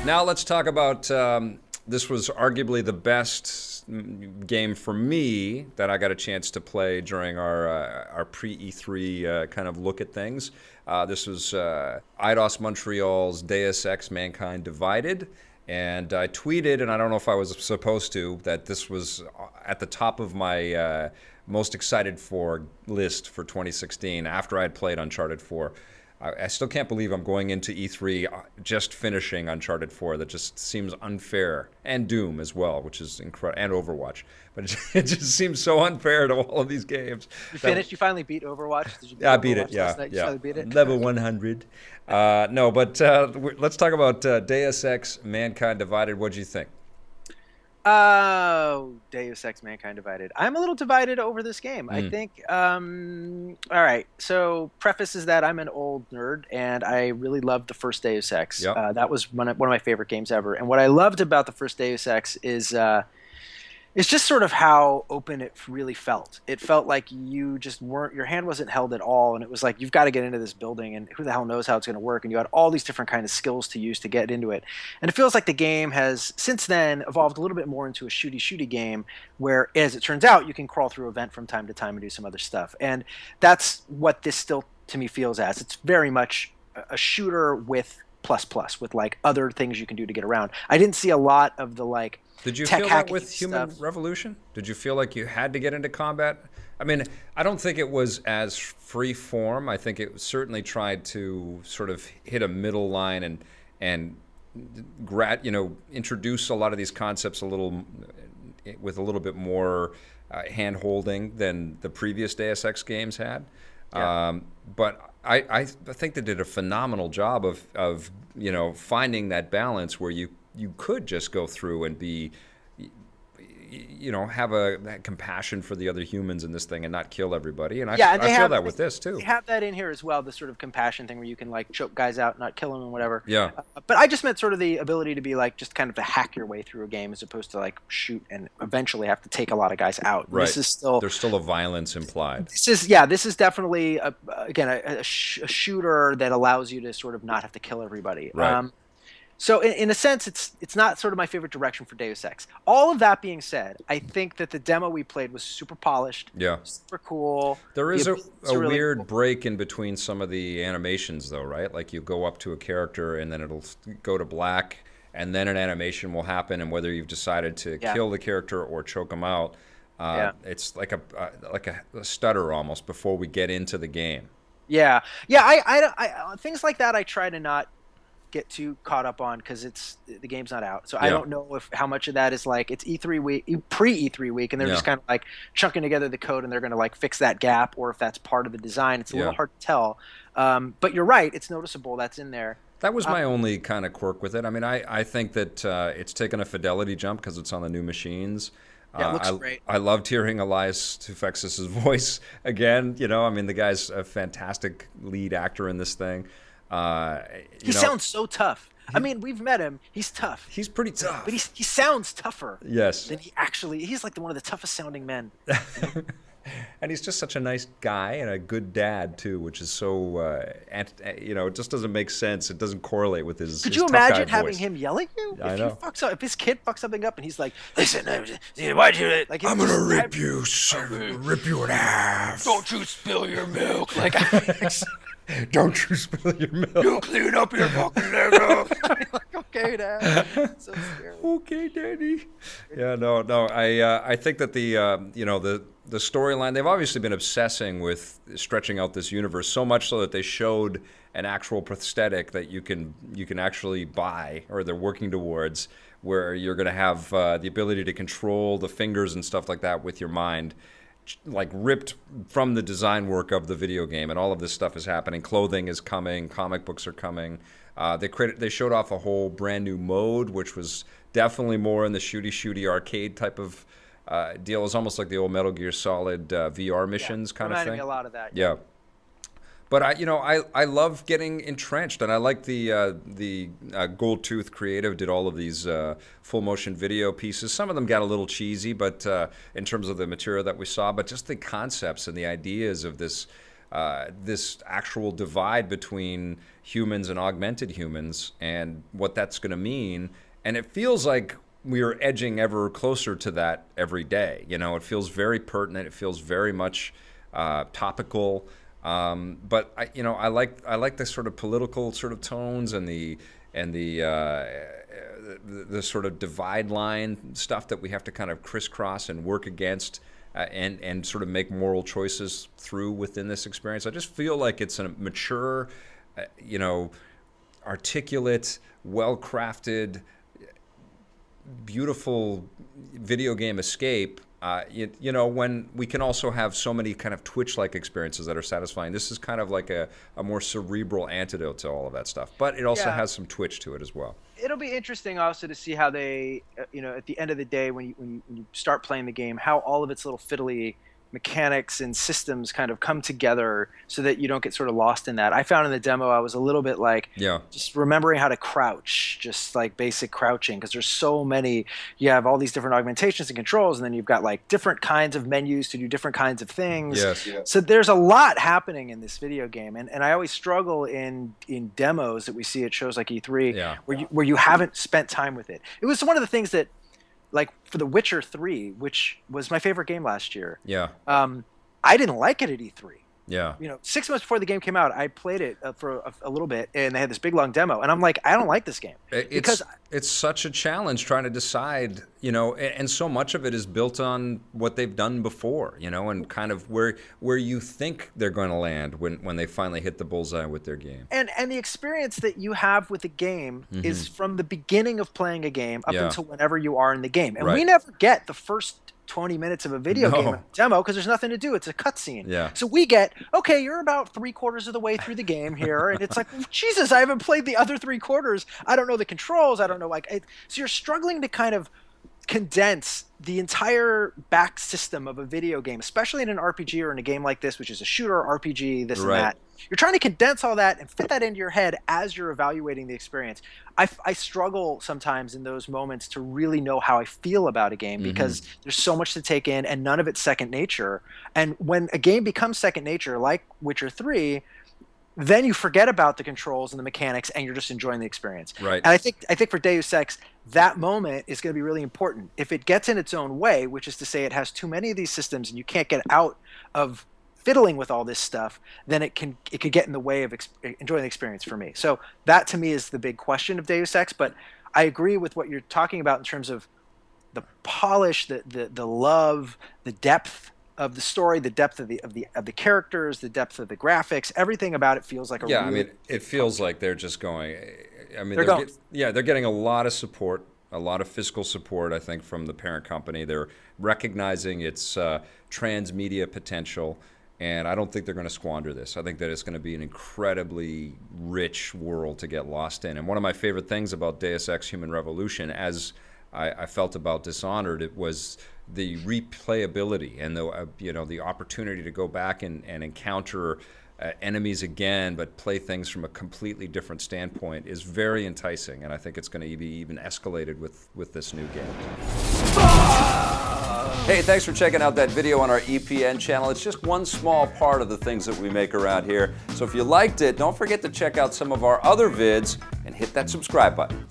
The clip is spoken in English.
Now let's talk about this was arguably the best game for me that I got a chance to play during our pre-E3 kind of look at things. This was Eidos Montreal's Deus Ex: Mankind Divided. And I tweeted, and I don't know if I was supposed to, that this was at the top of my most excited for list for 2016 after I had played Uncharted 4. I still can't believe I'm going into E3 just finishing Uncharted 4. That just seems unfair. And Doom as well, which is incredible. And Overwatch. But it just seems so unfair to all of these games. You finished? You finally beat Overwatch? Did you beat I beat it, yeah. You finally beat it? Level 100. No, but let's talk about Deus Ex: Mankind Divided. What'd you think? Deus Ex: Mankind Divided. I'm a little divided over this game. I think, all right, so preface is that I'm an old nerd, and I really loved the first Deus Ex. Yep. That was one of my favorite games ever. And what I loved about the first Deus Ex is it's just sort of how open it really felt. It felt like you just weren't, your hand wasn't held at all, and it was like, you've got to get into this building, and who the hell knows how it's going to work, and you had all these different kind of skills to use to get into it. And it feels like the game has, since then, evolved a little bit more into a shooty game, where, as it turns out, you can crawl through a vent from time to time and do some other stuff. And that's what this still, to me, feels as. It's very much a shooter with plus, with, like, other things you can do to get around. I didn't see a lot of the, like, did you tech feel that with stuff. Human Revolution? Did you feel like you had to get into combat? I mean, I don't think it was as free form. I think it certainly tried to sort of hit a middle line and introduce a lot of these concepts with a little bit more hand holding than the previous Deus Ex games had. Yeah. But I think they did a phenomenal job of finding that balance where you could just go through and be, have that compassion for the other humans in this thing and not kill everybody. And I feel that with this too. They have that in here as well, the sort of compassion thing where you can, like, choke guys out, not kill them and whatever. Yeah. But I just meant sort of the ability to be, like, just kind of to hack your way through a game as opposed to, like, shoot and eventually have to take a lot of guys out. Right. There's still a violence implied. This is definitely a shooter that allows you to sort of not have to kill everybody. Right. So in a sense, it's not sort of my favorite direction for Deus Ex. All of that being said, I think that the demo we played was super polished, super cool. There is a really weird cool break in between some of the animations, though, right? Like you go up to a character and then it'll go to black, and then an animation will happen, and whether you've decided to kill the character or choke them out, it's like a stutter almost before we get into the game. Yeah. I things like that I try to not get too caught up on because the game's not out, so I don't know how much of that is like it's E3 week, pre-E3 week, and they're just kind of like chunking together the code and they're going to like fix that gap, or if that's part of the design. It's a little hard to tell, but you're right, it's noticeable that's in there. That was my only kind of quirk with it. I mean, I think that it's taken a fidelity jump because it's on the new machines. Yeah, it looks great. I loved hearing Elias Toufexis' voice again. I mean, the guy's a fantastic lead actor in this thing. He sounds so tough. I mean, we've met him. He's tough. He's pretty tough. But he sounds tougher. Yes. Than he's like one of the toughest sounding men. And he's just such a nice guy and a good dad too, which is so, it just doesn't make sense. It doesn't correlate with his. Could his you tough guy imagine having voice. him yell at you? I know. If his kid fucks something up and he's like, "Listen, why'd you like?" I'm gonna rip you in half. Don't you spill your milk? Like, don't you spill your milk? You clean up your fucking milk. Like, okay, Dad. So scary. Okay, Daddy. Yeah, no. I think that the storyline, they've obviously been obsessing with stretching out this universe so much so that they showed an actual prosthetic that you can actually buy, or they're working towards, where you're going to have the ability to control the fingers and stuff like that with your mind, like ripped from the design work of the video game. And all of this stuff is happening. Clothing is coming. Comic books are coming. They showed off a whole brand new mode, which was definitely more in the shooty arcade type of deal. Is almost like the old Metal Gear Solid VR missions kind of thing. Me a lot of that. Yeah. But I love getting entrenched, and I like the Gold Tooth Creative did all of these full motion video pieces. Some of them got a little cheesy, but in terms of the material that we saw, but just the concepts and the ideas of this this actual divide between humans and augmented humans and what that's going to mean. And it feels like we are edging ever closer to that every day. You know, it feels very pertinent. It feels very much topical. But I like the sort of political sort of tones and the sort of divide line stuff that we have to kind of crisscross and work against. And sort of make moral choices through within this experience. I just feel like it's a mature, articulate, well-crafted, beautiful video game escape. When we can also have so many kind of Twitch-like experiences that are satisfying. This is kind of like a more cerebral antidote to all of that stuff. But it also has some Twitch to it as well. It'll be interesting also to see how they, at the end of the day, when you start playing the game, how all of its little fiddly mechanics and systems kind of come together so that you don't get sort of lost in that. I found in the demo I was a little bit like just remembering how to crouch, just like basic crouching, because there's so many. You have all these different augmentations and controls, and then you've got like different kinds of menus to do different kinds of things. So there's a lot happening in this video game, and I always struggle in demos that we see at shows like E3 where you haven't spent time with it. It was one of the things that, like for The Witcher 3, which was my favorite game last year. I didn't like it at E3. 6 months before the game came out, I played it for a little bit, and they had this big long demo, and I'm like, I don't like this game because it's such a challenge trying to decide, and so much of it is built on what they've done before, and kind of where you think they're going to land when they finally hit the bullseye with their game. And the experience that you have with the game is from the beginning of playing a game up until whenever you are in the game, and we never get the first 20 minutes of a video game demo because there's nothing to do. It's a cutscene. So we get, okay, you're about 3/4 of the way through the game here, and it's like, Jesus, I haven't played the other 3/4. I don't know the controls. I don't know, so you're struggling to kind of condense the entire back system of a video game, especially in an RPG or in a game like this, which is a shooter RPG, this and that. You're trying to condense all that and fit that into your head as you're evaluating the experience. I struggle sometimes in those moments to really know how I feel about a game because there's so much to take in and none of it's second nature. And when a game becomes second nature, like Witcher 3, then you forget about the controls and the mechanics and you're just enjoying the experience. And I think for Deus Ex, that moment is going to be really important. If it gets in its own way, which is to say it has too many of these systems and you can't get out of fiddling with all this stuff, then it could get in the way of enjoying the experience for me. So that to me is the big question of Deus Ex. But I agree with what you're talking about in terms of the polish, the love, the depth of the story, the depth of the characters, the depth of the graphics. Everything about it feels like it feels like they're just going. They're getting a lot of support, a lot of fiscal support, I think, from the parent company. They're recognizing its transmedia potential. And I don't think they're going to squander this. I think that it's going to be an incredibly rich world to get lost in. And one of my favorite things about Deus Ex Human Revolution, as I felt about Dishonored, it was the replayability and the opportunity to go back and encounter enemies again, but play things from a completely different standpoint is very enticing. And I think it's going to be even escalated with this new game. Hey, thanks for checking out that video on our EPN channel. It's just one small part of the things that we make around here. So if you liked it, don't forget to check out some of our other vids and hit that subscribe button.